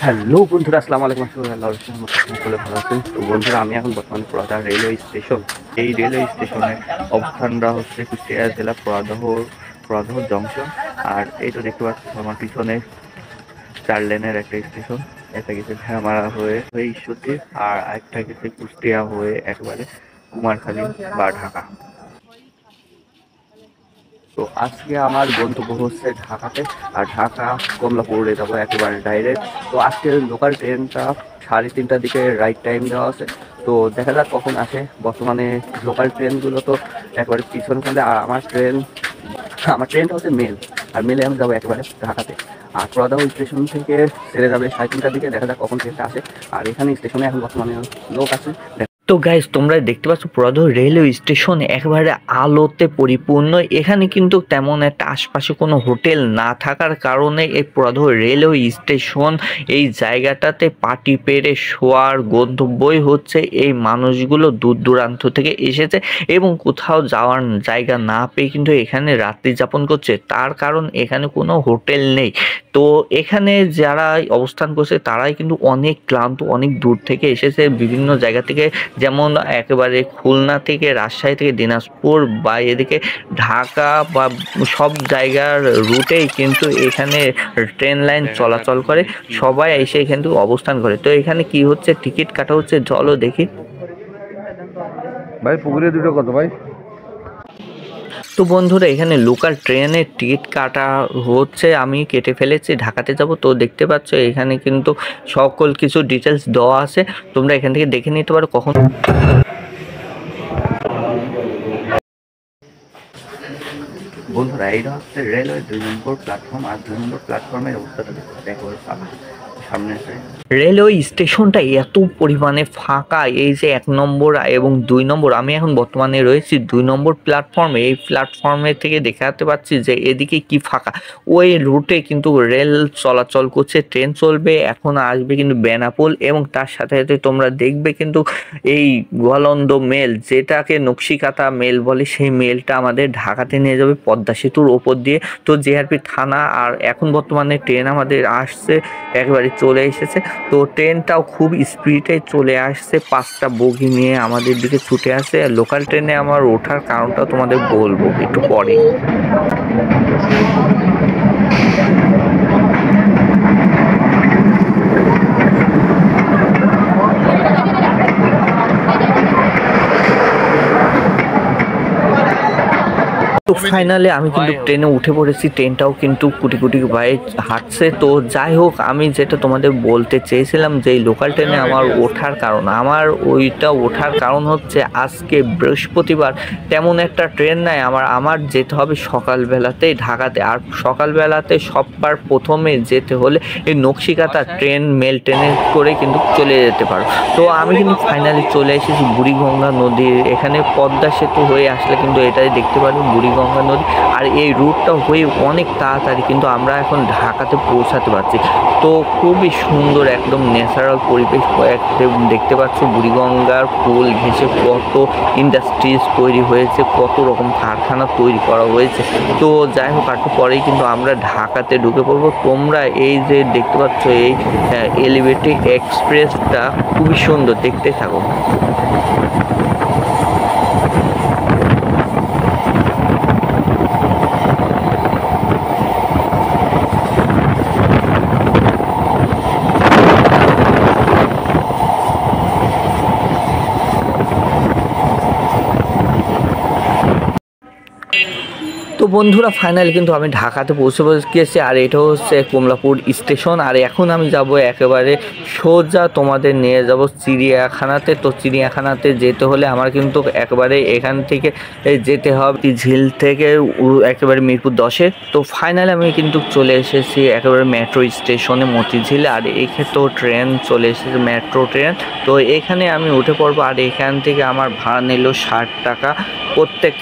Hello বন্ধুরা, আসসালামু আলাইকুম। সকলে ভালো আছেন? তো বন্ধুরা, আমি এখন বর্তমানে পোড়াদা রেলওয়ে স্টেশন। এই রেলওয়ে স্টেশনের অবস্থানটা হচ্ছে কুষ্টিয়া জেলা পোড়াদহ জংশন। আর এই তো দেখতে পাচ্ছি আমার পিছনে 4 লেনের একটা স্টেশন। একটা গেছে ঢামারা হয়ে ঈশ্বরদী, আর একটা গেছে কুষ্টিয়া হয়ে একবারে কুমারখালী বা ঢাকা। তো আজকে আমার গন্তব্য হচ্ছে ঢাকাতে, আর ঢাকা কমলাপুরে যাবো একেবারে ডাইরেক্ট। তো আজকে লোকাল ট্রেনটা 3:30টার দিকে রাইট টাইম দেওয়া আছে। তো দেখা যাক কখন আসে। বর্তমানে লোকাল ট্রেনগুলো তো একবারে পিছন ফেলে, আর আমার ট্রেনটা হচ্ছে মেল, আর মেলে আমি যাবো একেবারে ঢাকাতে। আর পোড়াদহ স্টেশন থেকে ছেড়ে যাবে 3:30টার দিকে। দেখা যাক কখন ট্রেনটা আসে। আর এখানে স্টেশনে এখন বর্তমানে লোক আছে। তো গাইস, তোমরা দেখতে পাচ্ছ পোড়াদহ রেলওয়ে স্টেশন একেবারে আলোতে পরিপূর্ণ। এখানে কিন্তু তেমন একটা আশপাশে কোনো হোটেল না থাকার কারণে এই পোড়াদহ রেলওয়ে স্টেশন এই জায়গাটাতে পার্টি পেরে শোয়ার গন্তব্যই হচ্ছে এই মানুষগুলো দূর দূরান্ত থেকে এসেছে এবং কোথাও যাওয়ার জায়গা না পেয়ে কিন্তু এখানে রাত্রি যাপন করছে। তার কারণ এখানে কোনো হোটেল নেই। তো এখানে যারা অবস্থান করছে তারাই কিন্তু অনেক ক্লান্ত, অনেক দূর থেকে এসেছে, বিভিন্ন জায়গা থেকে, যেমন একেবারে খুলনা থেকে, রাজশাহী থেকে, দিনাজপুর বা এদিকে ঢাকা বা সব জায়গার রুটেই কিন্তু এখানে ট্রেন লাইন চলাচল করে। সবাই এসে এখান থেকে অবস্থান করে। তো এখানে কি হচ্ছে, টিকিট কাটা হচ্ছে, চলো দেখি। ভাই পুকুরে দুটো কত ভাই? তো বন্ধুরা, এখানে লোকাল ট্রেনের টিকিট কাটা হচ্ছে, আমি কেটে ফেলেছি, ঢাকাতে যাব। তো দেখতে পাচ্ছ এখানে কিন্তু সকল কিছু ডিটেলস দেওয়া আছে, তোমরা এখান থেকে দেখে নিতে পারো কখন। বন্ধুরা, এইটা হচ্ছে রেলওয়ে 2 নম্বর প্ল্যাটফর্ম, আর 2 নম্বর প্ল্যাটফর্মের অবস্থাটা দেখো সামনে। রেলওয়ে স্টেশনটা এত পরিমাণে ফাঁকা, এই যে 1 নম্বর এবং 2 নম্বর, আমি এখন বর্তমানে রয়েছি 2 নম্বর প্ল্যাটফর্মে। এই প্ল্যাটফর্মে থেকে দেখাতে পাচ্ছি যে এদিকে কি ফাঁকা। ওই রুটে কিন্তু রেল চলাচল করছে, ট্রেন চলবে, এখন আসবে কিন্তু বেনাপোল, এবং তার সাথে সাথে তোমরা দেখবে কিন্তু এই গোয়ালন্দ মেল, যেটাকে নকশিকাতা মেল বলে, সেই মেলটা আমাদের ঢাকাতে নিয়ে যাবে পদ্মা সেতুর ওপর দিয়ে। তো জিআরপি থানা, আর এখন বর্তমানে ট্রেন আমাদের আসছে, একেবারে চলে এসেছে। তো ট্রেনটাও খুব স্পিডে চলে আসছে, 5টা বগি নিয়ে আমাদের দিকে ছুটে আসে। লোকাল ট্রেনে আমার ওঠার কারণটা তোমাদের বলবো একটু পরে। তো ফাইনালি আমি কিন্তু ট্রেনে উঠে পড়েছি, ট্রেনটাও কিন্তু কুটি কুটি ভাই হাঁটছে। তো যাই হোক, আমি যেটা তোমাদের বলতে চেয়েছিলাম যে এই লোকাল ট্রেনে আমার ওঠার কারণ হচ্ছে আজকে বৃহস্পতিবার, তেমন একটা ট্রেন নাই। আমার যেতে হবে সকালবেলাতেই ঢাকাতে, আর সকালবেলাতে সবার প্রথমে যেতে হলে এই নকশিকাতা ট্রেন, মেল ট্রেনে করে কিন্তু চলে যেতে পারো। তো আমি কিন্তু ফাইনালি চলে এসেছি বুড়িগঙ্গা নদীর এখানে। পদ্মা সেতু হয়ে আসলে কিন্তু এটাই দেখতে পারবো বুড়িগঙ্গা নদী, আর এই রুটটা হয়ে অনেক তাড়াতাড়ি কিন্তু আমরা এখন ঢাকাতে পৌঁছাতে পারছি। তো খুবই সুন্দর একদম ন্যাচারাল পরিবেশ দেখতে পাচ্ছ। বুড়িগঙ্গার ফুল ঘেঁষে কত ইন্ডাস্ট্রিজ তৈরি হয়েছে, কত রকম কারখানা তৈরি করা হয়েছে। তো যাই হোক, একটু পরেই কিন্তু আমরা ঢাকাতে ঢুকে পড়বো। তোমরা এই যে দেখতে পাচ্ছ এই এলিভেটেড এক্সপ্রেসটা খুবই সুন্দর, দেখতে থাকো। তো বন্ধুরা, ফাইনালি কিন্তু আমি ঢাকাতে পৌঁছে গিয়েছি, আর এটা হচ্ছে কমলাপুর স্টেশন। আর এখন আমি যাব একেবারে সোজা তোমাদের নিয়ে যাব চিড়িয়াখানাতে। তো চিড়িয়াখানাতে যেতে হলে আমার কিন্তু একেবারে এখান থেকে যেতে হবে ঝিল থেকে একেবারে মিরপুর 10-এ। তো ফাইনালি আমি কিন্তু চলে এসেছি একেবারে মেট্রো স্টেশনে মতিঝিলে, আর এখানে তো ট্রেন চলে এসেছে, মেট্রো ট্রেন। তো এখানে আমি উঠে পড়বো, আর এখান থেকে আমার ভাড়া নিল 60 টাকা, প্রত্যেক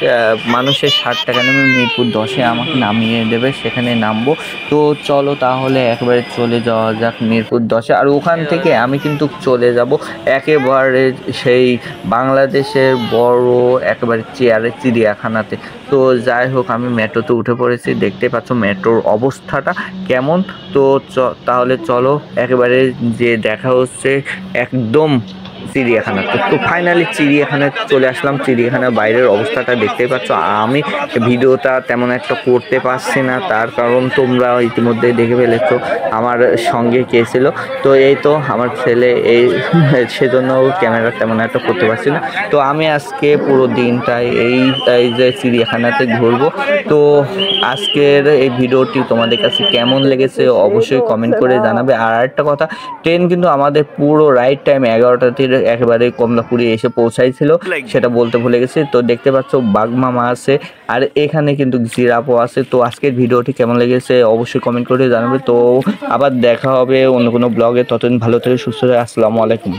মানুষের 60 টাকা নেবে। মিরপুর 10-এ আমাকে নামিয়ে দেবে, সেখানে নামবো। তো চলো তাহলে একবারে চলে যাওয়া যাক মিরপুর 10-এ। আর ওখান থেকে আমি কিন্তু চলে যাব একেবারে সেই বাংলাদেশের বড় একেবারে চেয়ারে চিড়িয়াখানাতে। তো যাই হোক, আমি মেট্রোতে উঠে পড়েছি, দেখতে পাচ্ছ মেট্রোর অবস্থাটা কেমন। তো তাহলে চলো একেবারে যে দেখা হচ্ছে একদম চিড়িয়াখানাতে। তো ফাইনালি চিড়িয়াখানায় চলে আসলাম। চিড়িয়াখানার বাইরের অবস্থাটা দেখতেই পাচ্ছ। আমি ভিডিওটা তেমন একটা করতে পারছি না, তার কারণ তোমরা ইতিমধ্যেই দেখে ফেলেছো আমার সঙ্গে কে ছিল। তো এই তো আমার ছেলে, এই সেজন্য ক্যামেরা তেমন একটা করতে পারছি না। তো আমি আজকে পুরো দিনটাই এই যে চিড়িয়াখানাতে ঘুরবো। তো আজকের এই ভিডিওটি তোমাদের কাছে কেমন লেগেছে অবশ্যই কমেন্ট করে জানাবে। আর আরেকটা কথা, ট্রেন কিন্তু আমাদের পুরো রাইট টাইম 11টাতে একেবারে কমলাপুরে এসে পৌঁছাইছিল, সেটা বলতে ভুলে গেছি। তো দেখতে পাচ্ছ বাঘমামা আছে, আর এখানে কিন্তু জিরাফও আছে। তো আজকের ভিডিওটি কেমন লেগেছে অবশ্যই কমেন্ট করে জানাবে। তো আবার দেখা হবে অন্য কোনো ব্লগে, ততদিন ভালো থেকে সুস্থ হয়ে। আসসালামু আলাইকুম।